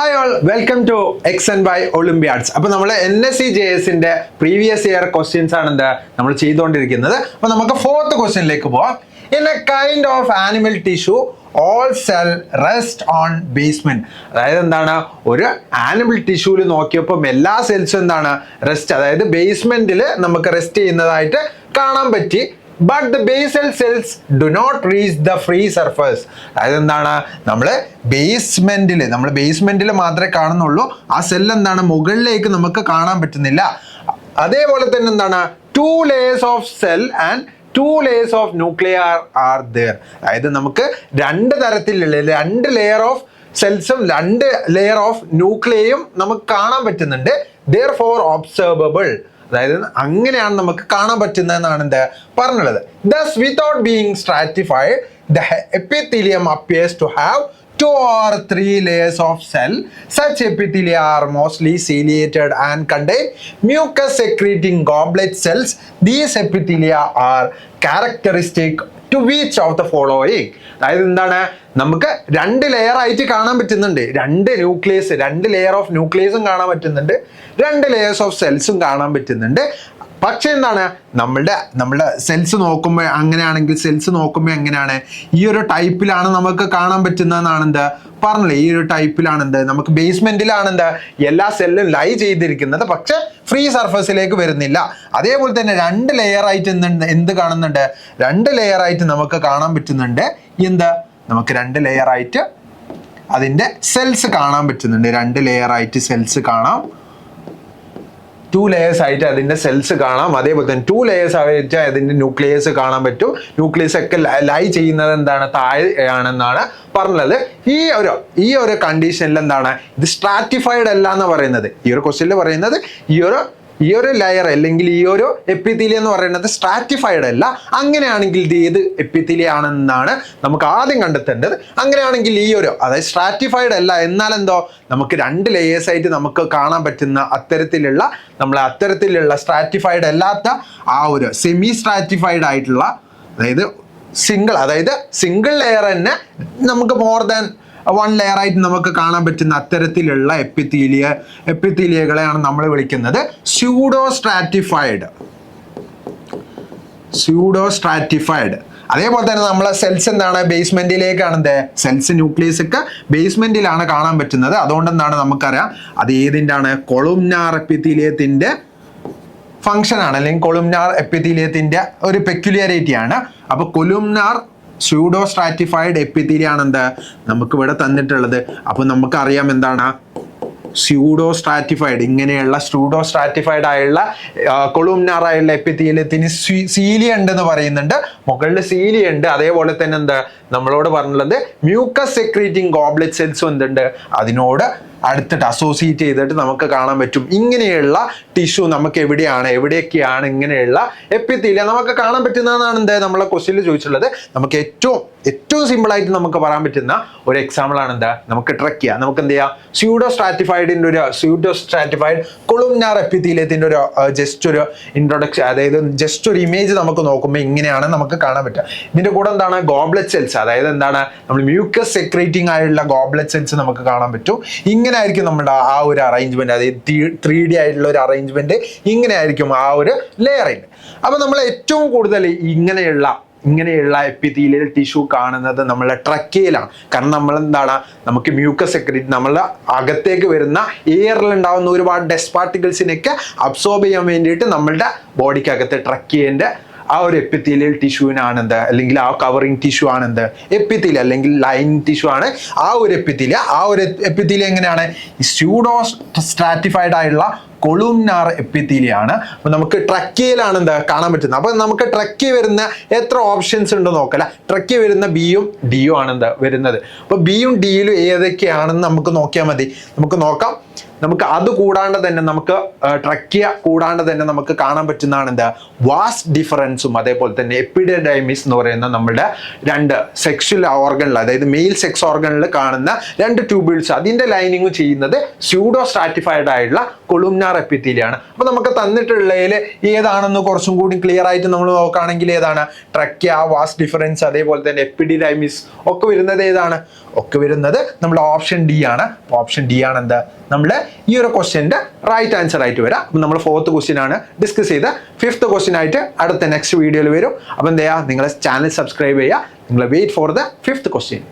Hi all, welcome to X and Y olympiads. അപ്പോൾ നമ്മൾ NSC JS ന്റെ previous year questions ആണ് നമ്മൾ ചെയ്തുകൊണ്ടിരിക്കുന്നത്. അപ്പോൾ നമുക്ക് ഫോർത്ത് ക്വസ്റ്റ്യനിലേക്ക് പോവാം. In a kind of animal tissue all cell rest on basement. അതായത് എന്താണ്, ഒരു ആനിമൽ ടിഷ്യൂവിൽ നോക്കിയപ്പോൾ എല്ലാ സെൽസും എന്താണ് റെസ്റ്റ്, അതായത് ബേസ്മെന്റിൽ നമുക്ക് റെസ്റ്റ് ചെയ്യുന്നതായിട്ട് കാണാൻ പറ്റി. But the basal cells do not reach the free surface. അതായത് എന്താണ്, നമ്മൾ ബേസ്മെന്റിൽ മാത്രമേ കാണുന്നുള്ളൂ. ആ സെൽ എന്താണ് മുകളിലേക്ക് നമുക്ക് കാണാൻ പറ്റുന്നില്ല. അതേപോലെ തന്നെ എന്താണ്, 2 layers of cell and 2 layers of nuclei are there. അതായത് നമുക്ക് രണ്ട് തരത്തിലുള്ള 2 ലെയർ ഓഫ് സെൽസും 2 ലെയർ ഓഫ് ന്യൂക്ലിയയും നമുക്ക് കാണാൻ പറ്റുന്നുണ്ട്. Therefore observable. അതായത് അങ്ങനെയാണ് നമുക്ക് കാണാൻ പറ്റുന്നതെന്നാണ് എന്ത് പറഞ്ഞുള്ളത്. Thus without being stratified, the epithelium appears to have 2 or 3 layers of cell. Such epithelia are mostly ciliated and contain mucus secreting goblet cells. These epithelia are characteristic to which of the following? അതായത് എന്താണ്, നമുക്ക് 2 layer ആയിട്ട് കാണാൻ പറ്റുന്നുണ്ട്. 2 layer of ന്യൂക്ലിയസും കാണാൻ പറ്റുന്നുണ്ട്, 2 layers of സെൽസും കാണാൻ പറ്റുന്നുണ്ട്. പക്ഷെ എന്താണ്, നമ്മളുടെ സെൽസ് നോക്കുമ്പോൾ എങ്ങനെയാണ് ഈ ഒരു ടൈപ്പിലാണ് നമുക്ക് കാണാൻ പറ്റുന്നതെന്നാണ് എന്ത് പറഞ്ഞില്ലേ. ഈ ഒരു ടൈപ്പിലാണ് നമുക്ക് ബേസ്മെന്റിലാണ് എല്ലാ സെല്ലും ലൈ ചെയ്തിരിക്കുന്നത്, പക്ഷെ ഫ്രീ സർഫസിലേക്ക് വരുന്നില്ല. അതേപോലെ തന്നെ 2 ലെയർ ആയിട്ട് എന്ത് കാണുന്നുണ്ട്, 2 ലെയർ ആയിട്ട് നമുക്ക് കാണാൻ പറ്റുന്നുണ്ട്. നമുക്ക് 2 ലെയർ ആയിട്ട് അതിന്റെ സെൽസ് കാണാൻ പറ്റുന്നുണ്ട്. 2 ലെയർ ആയിട്ട് സെൽസ് കാണാം, 2 ലെയേഴ്സ് ആയിട്ട് അതിന്റെ സെൽസ് കാണാം. അതേപോലെ തന്നെ 2 ലെയേഴ്സ് ആയിട്ട് അതിന്റെ ന്യൂക്ലിയസ് കാണാൻ പറ്റും. ന്യൂക്ലിയസ് ഒക്കെ ലൈ ചെയ്യുന്നത് എന്താണ്, താഴെയാണെന്നാണ് പറഞ്ഞത്. ഈ ഒരു കണ്ടീഷനിൽ എന്താണ്, ഇത് സ്ട്രാറ്റിഫൈഡ് അല്ല എന്ന് പറയുന്നത്. ഈ ഒരു ക്വസ്റ്റ്യനിൽ പറയുന്നത് ഈ ഒരു ലെയർ അല്ലെങ്കിൽ ഈ ഒരു എപ്പിത്തീലിയ എന്ന് പറയുന്നത് സ്ട്രാറ്റിഫൈഡ് അല്ല. അങ്ങനെയാണെങ്കിൽ ഇത് ഏത് എപ്പിത്തീലിയ ആണെന്നാണ് നമുക്ക് ആദ്യം കണ്ടെത്തേണ്ടത്. അങ്ങനെയാണെങ്കിൽ അതായത് സ്ട്രാറ്റിഫൈഡ് അല്ല, എന്നാൽ എന്തോ നമുക്ക് 2 ലെയേഴ്സ് ആയിട്ട് നമുക്ക് കാണാൻ പറ്റുന്ന അത്തരത്തിലുള്ള സ്ട്രാറ്റിഫൈഡ് അല്ലാത്ത ആ ഒരു സെമി സ്ട്രാറ്റിഫൈഡ് ആയിട്ടുള്ള, അതായത് സിംഗിൾ ലെയർ തന്നെ നമുക്ക് മോർ ദാൻ 1 ലെയർ ആയിട്ട് നമുക്ക് കാണാൻ പറ്റുന്ന അത്തരത്തിലുള്ള എപ്പിത്തീലിയകളെയാണ് നമ്മൾ വിളിക്കുന്നത് സ്യൂഡോ സ്ട്രാറ്റിഫൈഡ്. അതേപോലെ തന്നെ നമ്മളെ സെൽസ് എന്താണ്, ബേസ്മെന്റിലേക്കാണ് സെൽസ് ന്യൂക്ലിയസ് ഒക്കെ ബേസ്മെന്റിലാണ് കാണാൻ പറ്റുന്നത്. അതുകൊണ്ട് എന്താണ് നമുക്കറിയാം, അത് ഏതിൻ്റെയാണ്, കൊളുംനാർ എപ്പിത്തീലിയത്തിന്റെ ഫംഗ്ഷൻ ആണ്, അല്ലെങ്കിൽ കൊളുംനാർ എപ്പിത്തീലിയത്തിന്റെ ഒരു പെക്യുലാരിറ്റി ആണ്. അപ്പൊ കൊളുംനാർ സ്യൂഡോ സ്ട്രാറ്റിഫൈഡ് എപ്പിത്തീലിയ ആണ് നമുക്ക് ഇവിടെ തന്നിട്ടുള്ളത്. അപ്പൊ നമുക്കറിയാം എന്താണ്, സ്യൂഡോ സ്ട്രാറ്റിഫൈഡ് ആയുള്ള കൊളുംനാർ ആയുള്ള എപ്പിത്തീലിയത്തിന് സീലിയ ഉണ്ടെന്ന് പറയുന്നുണ്ട്, മുകളിൽ സീലിയ ഉണ്ട്. അതേപോലെ തന്നെ നമ്മളോട് പറഞ്ഞുള്ളത് മ്യൂക്കസ് സെക്രീറ്റിംഗ് ഗോബ്ലെറ്റ് സെൽസും എന്തുണ്ട്, അതിനോട് അടുത്തിട്ട് അസോസിയേറ്റ് ചെയ്തിട്ട് നമുക്ക് കാണാൻ പറ്റും. ഇങ്ങനെയുള്ള ടിഷ്യൂ നമുക്ക് എവിടെയൊക്കെയാണ് ഇങ്ങനെയുള്ള എപ്പിത്തീലിയ നമുക്ക് കാണാൻ പറ്റുന്നതെന്നാണ് നമ്മളെ ക്വസ്റ്റ്യനിൽ ചോദിച്ചിട്ടുള്ളത്. നമുക്ക് ഏറ്റവും സിമ്പിൾ ആയിട്ട് നമുക്ക് പറയാൻ പറ്റുന്ന ഒരു എക്സാമ്പിൾ ആണ് നമുക്ക് ട്രക്കിയ. നമുക്ക് എന്ത് ചെയ്യാം, സ്യൂഡോ സ്ട്രാറ്റിഫൈഡ് കൊളുംനാർ എപ്പിത്തീലിയത്തിന്റെ ജസ്റ്റ് ഒരു ഇൻട്രൊഡക്ഷൻ, അതായത് ജസ്റ്റ് ഒരു ഇമേജ് നമുക്ക് നോക്കുമ്പോൾ ഇങ്ങനെയാണ് നമുക്ക് കാണാൻ പറ്റുക. ഇതിന്റെ കൂടെ എന്താണ്, ഗോബ്ലെറ്റ് സെൽസ്, അതായത് എന്താണ്, നമ്മൾ മ്യൂക്കസ് സെക്രീറ്റിംഗ് ആയിട്ടുള്ള ഗോബ്ലെറ്റ് സെൽസ് നമുക്ക് കാണാൻ പറ്റും. ഇങ്ങനെ ആയിരിക്കും നമ്മുടെ ആ ഒരു അറേഞ്ച്മെന്റ്, അതായത് 3D ആയിട്ടുള്ള ഒരു അറേഞ്ച്മെന്റ് ഇങ്ങനെ ആയിരിക്കും ആ ഒരു ലെയറിൽ. അപ്പൊ നമ്മൾ ഏറ്റവും കൂടുതൽ ഇങ്ങനെയുള്ള എപ്പിത്തീലിയൽ ടിഷ്യൂ കാണുന്നത് നമ്മളുടെ ട്രക്കിയയിലാണ്. കാരണം നമുക്ക് മ്യൂക്കസ് സെക്രീറ്റ്, നമ്മളുടെ അകത്തേക്ക് വരുന്ന എയറിൽ ഉണ്ടാവുന്ന ഒരുപാട് ഡസ്റ്റ് പാർട്ടിക്കിൾസിനൊക്കെ അബ്സോർബ് ചെയ്യാൻ വേണ്ടിയിട്ട് നമ്മളുടെ ബോഡിക്കകത്ത് ട്രക്കിയന്റെ ആ ഒരു എപ്പിത്തീലിയൽ ടിഷ്യൂവിനാണ് അല്ലെങ്കിൽ ആ കവറിങ് ടിഷ്യൂ ആണ് എപ്പിത്തീലിയ അല്ലെങ്കിൽ ലൈനിങ് ടിഷ്യൂ ആണ് ആ ഒരു എപ്പിത്തീലിയ എങ്ങനെയാണ്, സ്യൂഡോ സ്ട്രാറ്റിഫൈഡ് ആയിട്ടുള്ള കൊളുംനാർ എപ്പിത്തീലിയ ആണ്. അപ്പൊ നമുക്ക് ട്രക്കിയയിലാണ് കാണാൻ പറ്റുന്നത്. അപ്പൊ നമുക്ക് ട്രക്കിയ വരുന്ന എത്ര ഓപ്ഷൻസ് ഉണ്ട് നോക്കല. ട്രക്കിയ വരുന്ന ബിയും ഡിയും ആണ് വരുന്നത്. അപ്പൊ ബിയും ഡിയിലും ഏതൊക്കെയാണെന്ന് നമുക്ക് നോക്കിയാൽ മതി. നമുക്ക് അത് കൂടാണ്ട് തന്നെ ട്രക്കിയ കൂടാണ്ട് തന്നെ നമുക്ക് കാണാൻ പറ്റുന്നതാണ് വാസ്റ്റ് ഡിഫറൻസും അതേപോലെ തന്നെ എപ്പിഡെർമൈസ് എന്ന് പറയുന്ന നമ്മുടെ 2 സെക്സ്വൽ ഓർഗനിൽ, അതായത് മെയിൽ സെക്സ് ഓർഗനിൽ കാണുന്ന 2 ട്യൂബിൾസ്, അതിന്റെ ലൈനിങ് ചെയ്യുന്നത് സ്യൂഡോ സ്ട്രാറ്റിഫൈഡ് ആയിട്ടുള്ള കൊളുംനാർ ലാമിനാർ എപ്പിത്തീലിയാണ്. അപ്പോൾ നമുക്ക് തന്നിട്ടുള്ളതിൽ ഏതാണെന്ന് കുറച്ചും കൂടി ക്ലിയർ ആയിട്ട് നമ്മൾ നോക്കുകയാണെങ്കിൽ ഏതാണ്? ട്രക്യ, വാസ് ഡിഫറൻസ്, അതേപോലെ തന്നെ എപ്പിഡിഡൈമിസ് ഒക്കെ വരുന്നത് ഏതാണ്? ഒക്കെ വരുന്നത് നമ്മുടെ ഓപ്ഷൻ ഡി ആണ്. ഓപ്ഷൻ ഡി ആണ് എന്താ നമ്മുടെ ഈ ഒരു ക്വസ്റ്റ്യൻ്റെ റൈറ്റ് ആൻസർ ആയിട്ട് വരാം. അപ്പം നമ്മൾ 4th ക്വസ്റ്റ്യൻ ആണ് ഡിസ്കസ് ചെയ്ത്. 5th ക്വസ്റ്റ്യൻ ആയിട്ട് അടുത്ത നെക്സ്റ്റ് വീഡിയോയിൽ വരും. അപ്പം എന്താ ചെയ്യുക, നിങ്ങൾ ചാനൽ സബ്സ്ക്രൈബ് ചെയ്യുക. നിങ്ങൾ wait for the 5th question.